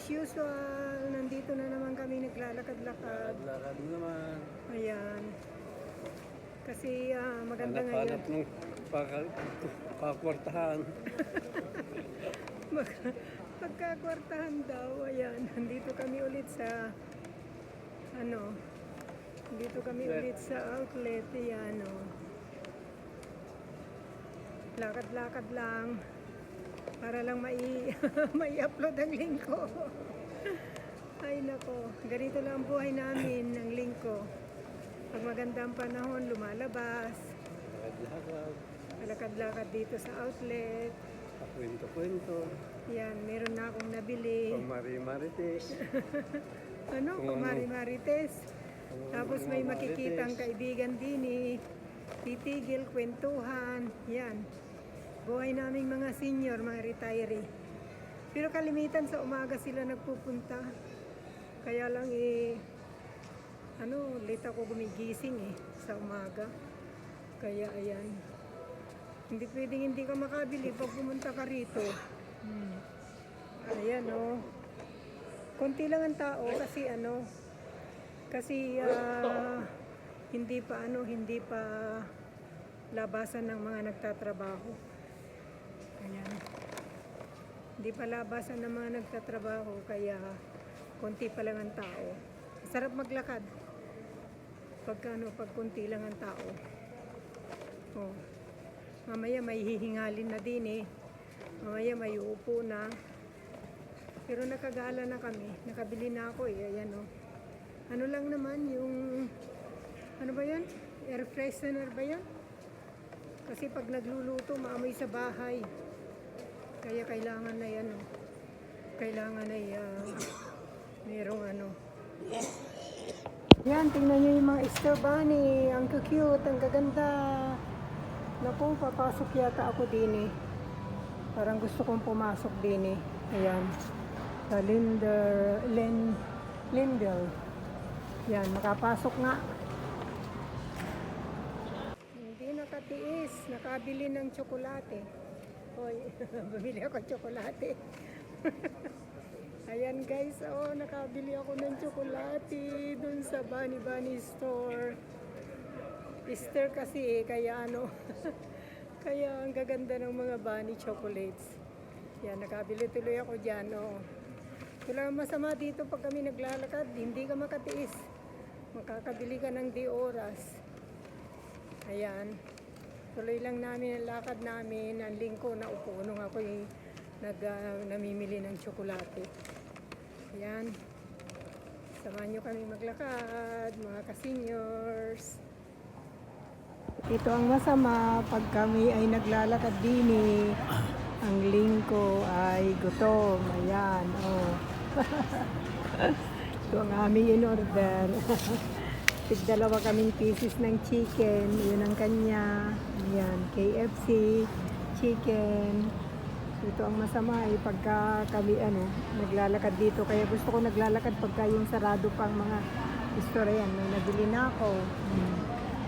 usual, nandito na naman kami naglalakad-lakad. Lakad naman. Ayan. Kasi maganda Hanap-hanap ngayon. ng pakwartahan. Pagkakwartahan daw, ayan. Nandito kami ulit sa, dito kami ulit sa outlet. Ayan, lakad-lakad lang. Para lang mai-upload ang link ko. Ay nako, ganito lang ang buhay namin ng link ko. Pag magandang panahon, lumalabas. Lakad-lakad. Lakad-lakad dito sa outlet. Pakwento-kwento. Yan, meron na akong nabili. Pamari-marites. Pamari-marites. Tapos may makikitang kaibigan din titigil, kwentuhan. Yan. Buhay naming mga senior, mga retiree. Pero kalimitan sa umaga sila nagpupunta. Kaya lang late ako gumigising sa umaga. Kaya ayan. Hindi pwedeng hindi ka makabili pag pumunta ka rito. Ayan konti lang ang tao kasi hindi pa labasan ng mga nagtatrabaho. Ayan. Hindi pa labasan ng mga nagtatrabaho kaya konti pa lang ang tao. Sarap maglakad. Pag konti lang ang tao. Mamaya may hihingalin na din Mamaya may uupo na. Pero nakagala na kami. Nakabili na ako Ayan Ano lang naman yung ano ba yan? Air freshener ba yan? Kasi pag nagluluto maamoy sa bahay. Kaya kailangan na yan Kailangan na merong Yan, tingnan nyo yung mga Easter bunny. Ang cute, ang gaganda. Naku, papasok yata ako din Parang gusto kong pumasok din Ayan. Sa Lindell. Yan, makapasok nga. Hindi nakatiis. Nakabili ng tsokolate. Hoy, bumili ako tsokolate. Ayan guys, nakabili ako ng tsokolate dun sa Bunny store. Easter kasi kaya kaya ang gaganda ng mga bunny chocolates. Yan, nakabili tuloy ako dyan, Wala masama dito pag kami naglalakad, hindi ka makatiis. Makakabili ka ng di oras. Ayan. Tuloy lang namin ang lakad namin. Ang lingko na upo nung ako namimili ng tsokolate. Ayan. Samahan nyo kami maglakad, mga ka-seniors. Ito ang masama pag kami ay naglalakad din ang lingko ay gutom. Ayan, Ito ang aming in-order. Tig-dalawa kaming pieces ng chicken. Yun ang kanya. Ayan, KFC, chicken. Ito ang masama pagka kami naglalakad dito. Kaya gusto ko naglalakad pagka yung sarado pang mga store. Yan, may nabili na ako.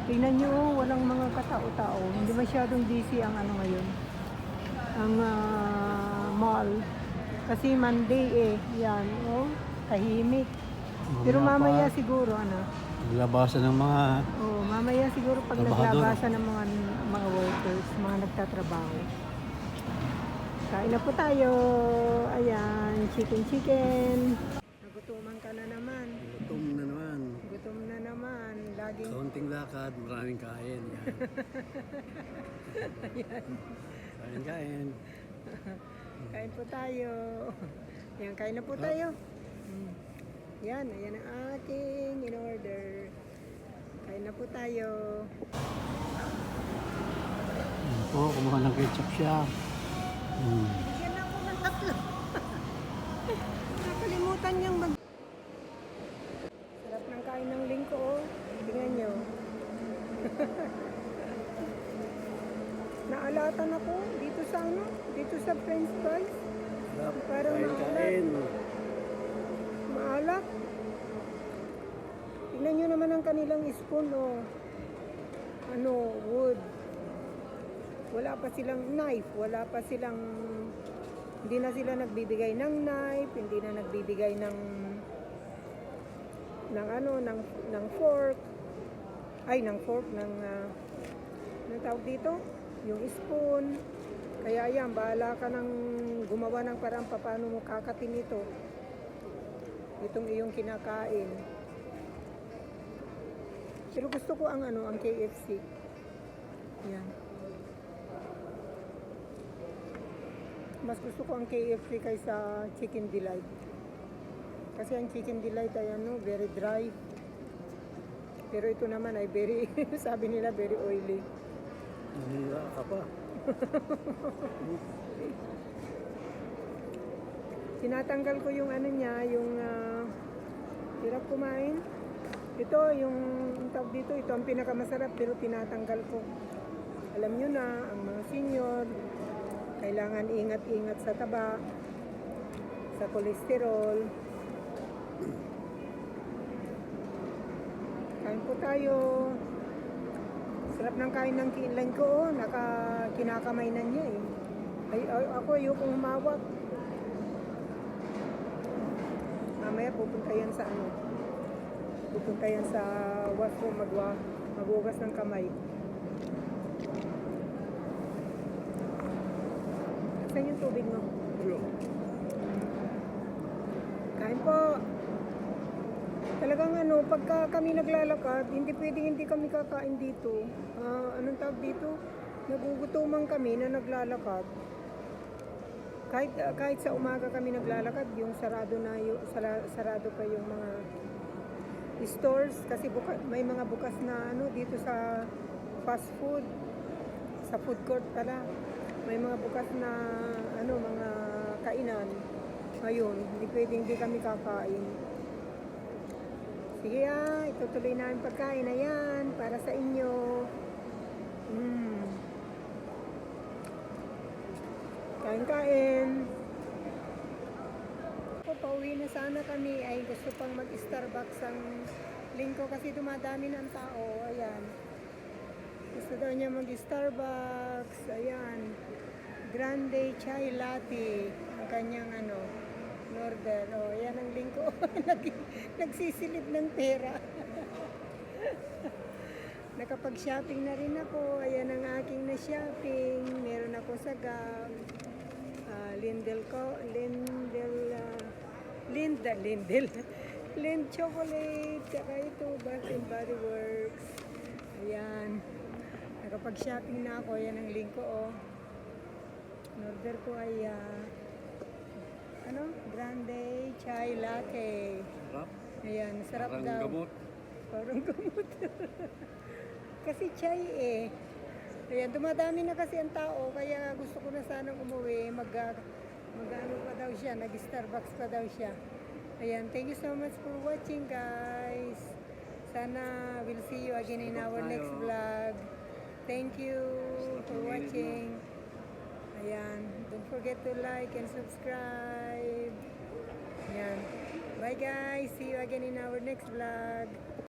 Tingnan nyo, walang mga katao-tao. Hindi masyadong busy ang ngayon. Ang mall. Kasi Monday Yan, tahimik. Pero mamaya siguro, Labasan ng mga mamaya siguro pag trabahador. naglabasan ng mga workers, mga nagtatrabaho. Kain na po tayo. Ayan, chicken. Nagutuman ka na naman. Gutom na naman. Gutom na naman. Laging Kaunting lakad, maraming kain. Ayan. Kain. Kain po tayo. Ayan, kain na po tayo. Yan, ayan ang aking in-order. Kain na po tayo. Kumuha ng ketchup siya. Bigyan ako ng tatlo. Nakalimutan niyang Sarap ng kain ng lingko, Tingnan niyo. Naalatan ako dito sa French fries. Parang Kain. maalat. Tingnan nyo naman ang kanilang spoon, wood. Wala pa silang knife, wala pa silang Hindi na sila nagbibigay ng knife, hindi na nagbibigay ng ng fork. Ay, ng fork, ng tawag dito, yung spoon. Kaya ayan, bahala ka ng gumawa ng parang paano mo kakatin ito. Itong iyong kinakain. Pero gusto ko ang KFC. Yan. Mas gusto ko ang KFC kaysa Chicken Delight. Kasi ang Chicken Delight ay very dry. Pero ito naman ay very, sabi nila, very oily. Nahira ka pa. Tinatanggal ko yung niya, yung hirap kumain. Ito, yung tawag dito, ito ang pinakamasarap pero tinatanggal ko. Alam nyo na, ang mga senior, kailangan ingat-ingat sa taba, sa kolesterol. Kain po tayo. Sarap ng kain ng kiinlan ko, kinakamay na niya eh. Ako ayokong humawak. Mamaya pupunta yan sa pupunta yan sa washroom, maghugas ng kamay. Saan yung tubig mo? Kain po. Talagang pagka kami naglalakad, hindi pwedeng hindi kami kakain dito. Anong tawag dito? Nagugutuman kami na naglalakad. Kahit sa umaga kami naglalakad, yung sarado pa yung mga stores kasi may mga bukas na dito sa fast food, sa food court pala. May mga bukas na mga kainan. Ayun, hindi pwedeng hindi kami kakain. Sige itutuloy namin pagkain na yan para sa inyo. Kain-kain. Pauwi na sana kami ay gusto pang mag-Starbucks ang lingko kasi dumadami ng tao. Ayan. Gusto daw niya mag-Starbucks. Ayan. Grande chai latte. Ang kanyang order. Ayan ang lingko. Nagsisilip ng pera. Nakapag-shopping na rin ako. Ayan ang aking na-shopping. Meron ako sa Gap. Lind chocolate, saka ito, Bath and Body Works. Ayan. Nakapag-shopping na ako. Ayan ang link ko, order ko ay, grande chai latte. Sarap. Ayan, sarap Parang daw. gamot. Parang gamot. Kasi chai eh. Ayan, dumadami na kasi ang tao, kaya gusto ko na sanang umuwi, mag-ano pa daw siya, nag-Starbucks pa daw siya. Ayan, thank you so much for watching guys. Sana we'll see you again in our next vlog. Thank you for watching. Ayan, don't forget to like and subscribe. Ayan, bye guys, see you again in our next vlog.